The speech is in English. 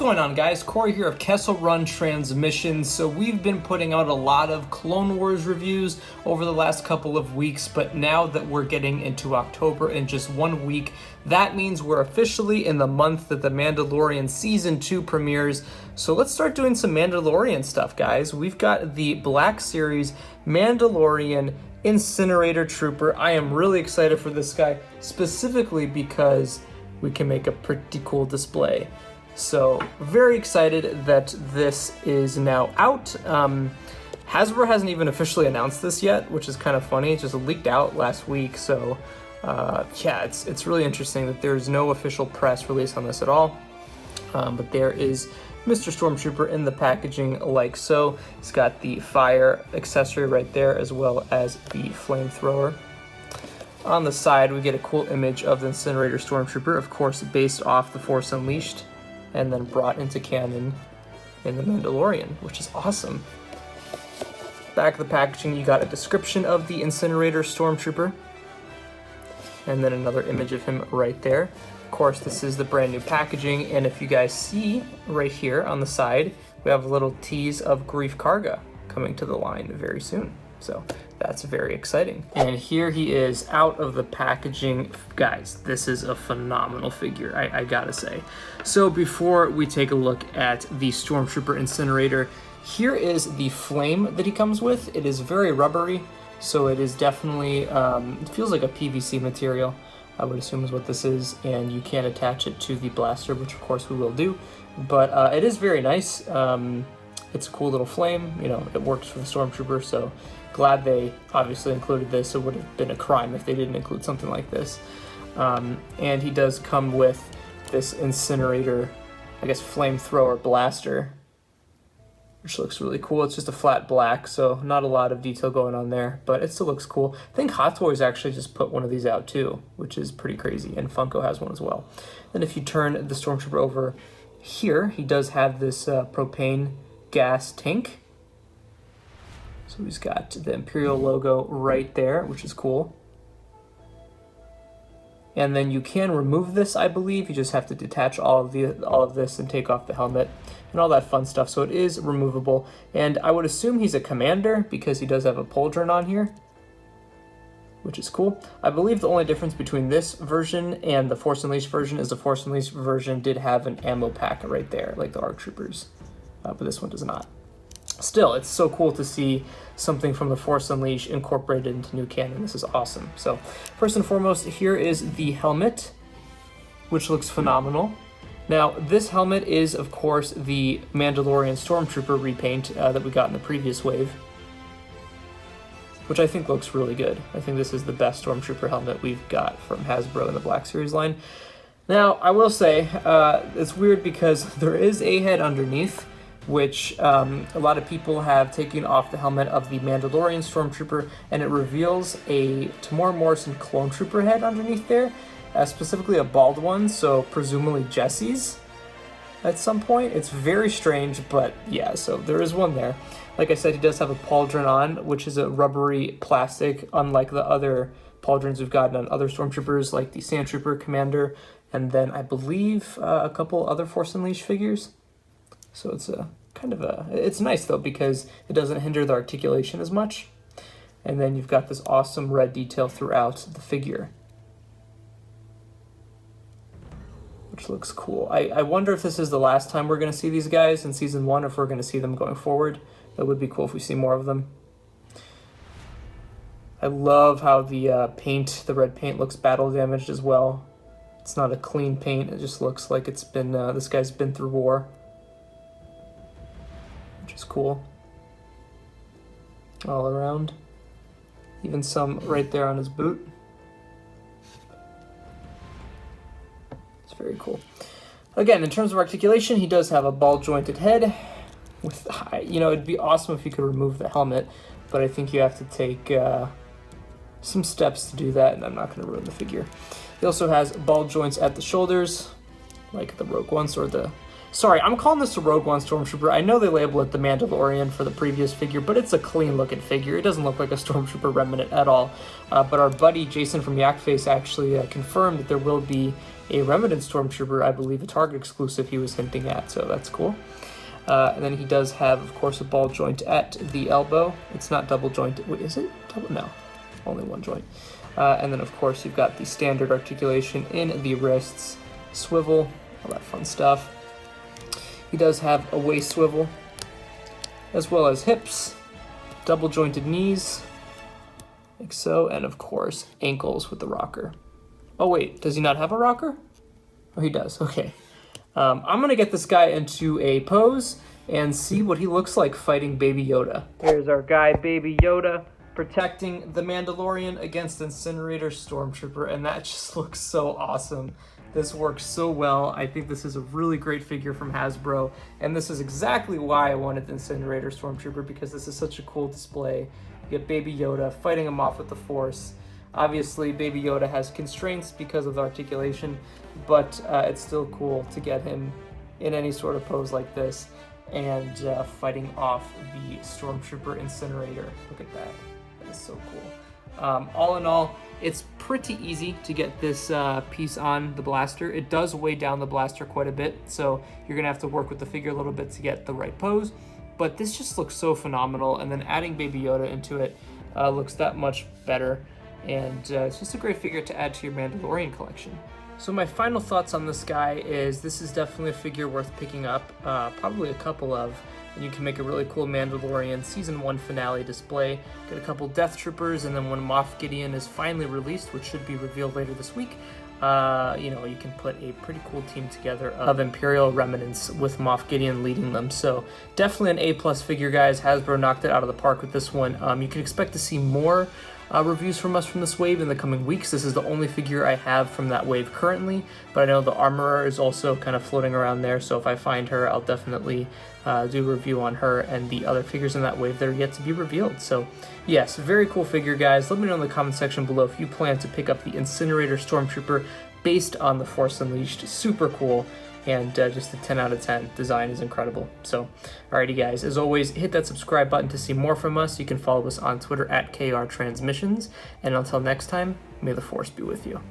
going on, guys? Corey here of Kessel Run Transmissions. So we've been putting out a lot of Clone Wars reviews over the last couple of weeks, but now that we're getting into October in just 1 week, that means we're officially in the month that the Mandalorian Season 2 premieres. So let's start doing some Mandalorian stuff, guys. We've got the Black Series Mandalorian Incinerator Trooper. I am really excited for this guy, specifically because we can make a pretty cool display. So very excited that this is now out. Hasbro hasn't even officially announced this yet, which is kind of funny. It just leaked out last week. So yeah, it's really interesting that there's no official press release on this at all. But there is Mr. Stormtrooper in the packaging like so. It's got the fire accessory right there, as well as the flamethrower. On the side, we get a cool image of the Incinerator Stormtrooper, of course based off The Force Unleashed, and then brought into canon in The Mandalorian, which is awesome. Back of the packaging, you got a description of the Incinerator Stormtrooper, and then another image of him right there. Of course, this is the brand new packaging, and if you guys see right here on the side, we have a little tease of Greef Karga coming to the line very soon. So that's very exciting. And here he is out of the packaging. Guys, this is a phenomenal figure, I gotta say. So before we take a look at the Stormtrooper Incinerator, here is the flame that he comes with. It is very rubbery, so it is definitely, it feels like a PVC material, I would assume is what this is, and you can attach it to the blaster, which of course we will do. But it is very nice. It's a cool little flame, you know, it works for the Stormtrooper, so glad they obviously included this. It would have been a crime if they didn't include something like this. And he does come with this Incinerator, I guess, flamethrower blaster, which looks really cool. It's just a flat black, so not a lot of detail going on there, but it still looks cool. I think Hot Toys actually just put one of these out too, which is pretty crazy, and Funko has one as well. Then if you turn the Stormtrooper over here, he does have this propane gas tank. So he's got the Imperial logo right there, which is cool. And then you can remove this, I believe. You just have to detach all of this and take off the helmet and all that fun stuff. So it is removable. And I would assume he's a commander because he does have a pauldron on here, which is cool. I believe the only difference between this version and the Force Unleashed version is the Force Unleashed version did have an ammo pack right there, like the ARC Troopers, but this one does not. Still, it's so cool to see something from the Force Unleashed incorporated into new canon. This is awesome. So first and foremost, here is the helmet, which looks phenomenal. Now, this helmet is, of course, the Mandalorian Stormtrooper repaint that we got in the previous wave, which I think looks really good. I think this is the best Stormtrooper helmet we've got from Hasbro in the Black Series line. Now, I will say, it's weird because there is a head underneath, which a lot of people have taken off the helmet of the Mandalorian Stormtrooper, and it reveals a Tamora Morrison clone trooper head underneath there, specifically a bald one, so presumably Jesse's at some point. It's very strange, but yeah, so there is one there. Like I said, he does have a pauldron on, which is a rubbery plastic, unlike the other pauldrons we've gotten on other Stormtroopers, like the Sandtrooper Commander, and then I believe a couple other Force Unleashed figures. So it's a kind of it's nice though because it doesn't hinder the articulation as much. And then you've got this awesome red detail throughout the figure, which looks cool. I wonder if this is the last time we're going to see these guys in Season 1, or if we're going to see them going forward. That would be cool if we see more of them. I love how the paint, the red paint, looks battle damaged as well. It's not a clean paint, it just looks like it's been, this guy's been through war, which is cool all around. Even some right there on his boot. It's very cool. Again, in terms of articulation, he does have a ball jointed head with, you know, it'd be awesome if you could remove the helmet, but I think you have to take some steps to do that, and I'm not going to ruin the figure. He also has ball joints at the shoulders, like the Rogue One or the Sorry, I'm calling this a Rogue One Stormtrooper. I know they label it the Mandalorian for the previous figure, but it's a clean-looking figure. It doesn't look like a Stormtrooper remnant at all. But our buddy Jason from Yakface actually confirmed that there will be a remnant Stormtrooper, I believe a Target exclusive he was hinting at, so that's cool. And then he does have, of course, a ball joint at the elbow. It's not double jointed. Wait, is it double? No, only one joint. And then, of course, you've got the standard articulation in the wrists, swivel, all that fun stuff. He does have a waist swivel, as well as hips, double jointed knees, like so, and of course, ankles with the rocker. Oh wait, does he not have a rocker? Oh, he does, okay. I'm gonna get this guy into a pose and see what he looks like fighting Baby Yoda. Here's our guy, Baby Yoda, protecting the Mandalorian against Incinerator Stormtrooper, and that just looks so awesome. This works so well. I think this is a really great figure from Hasbro, and this is exactly why I wanted the Incinerator Stormtrooper, because this is such a cool display. You get Baby Yoda fighting him off with the Force. Obviously, Baby Yoda has constraints because of the articulation, but it's still cool to get him in any sort of pose like this and fighting off the Stormtrooper Incinerator. Look at that. That is so cool. All in all, it's pretty easy to get this piece on the blaster. It does weigh down the blaster quite a bit, so you're going to have to work with the figure a little bit to get the right pose. But this just looks so phenomenal, and then adding Baby Yoda into it looks that much better. And it's just a great figure to add to your Mandalorian collection. So my final thoughts on this guy is this is definitely a figure worth picking up, probably a couple of, and you can make a really cool Mandalorian Season 1 finale display, get a couple Death Troopers, and then when Moff Gideon is finally released, which should be revealed later this week, you can put a pretty cool team together of Imperial remnants with Moff Gideon leading them. So definitely an A+ figure, guys. Hasbro knocked it out of the park with this one. You can expect to see more reviews from us from this wave in the coming weeks. This is the only figure I have from that wave currently, but I know the Armorer is also kind of floating around there, so if I find her, I'll definitely do a review on her and the other figures in that wave that are yet to be revealed. So yes, very cool figure, guys. Let me know in the comment section below if you plan to pick up the Incinerator Stormtrooper based on the Force Unleashed. Super cool. And just a 10 out of 10. Design is incredible. So, alrighty guys, as always, hit that subscribe button to see more from us. You can follow us on Twitter at KR Transmissions. And until next time, may the Force be with you.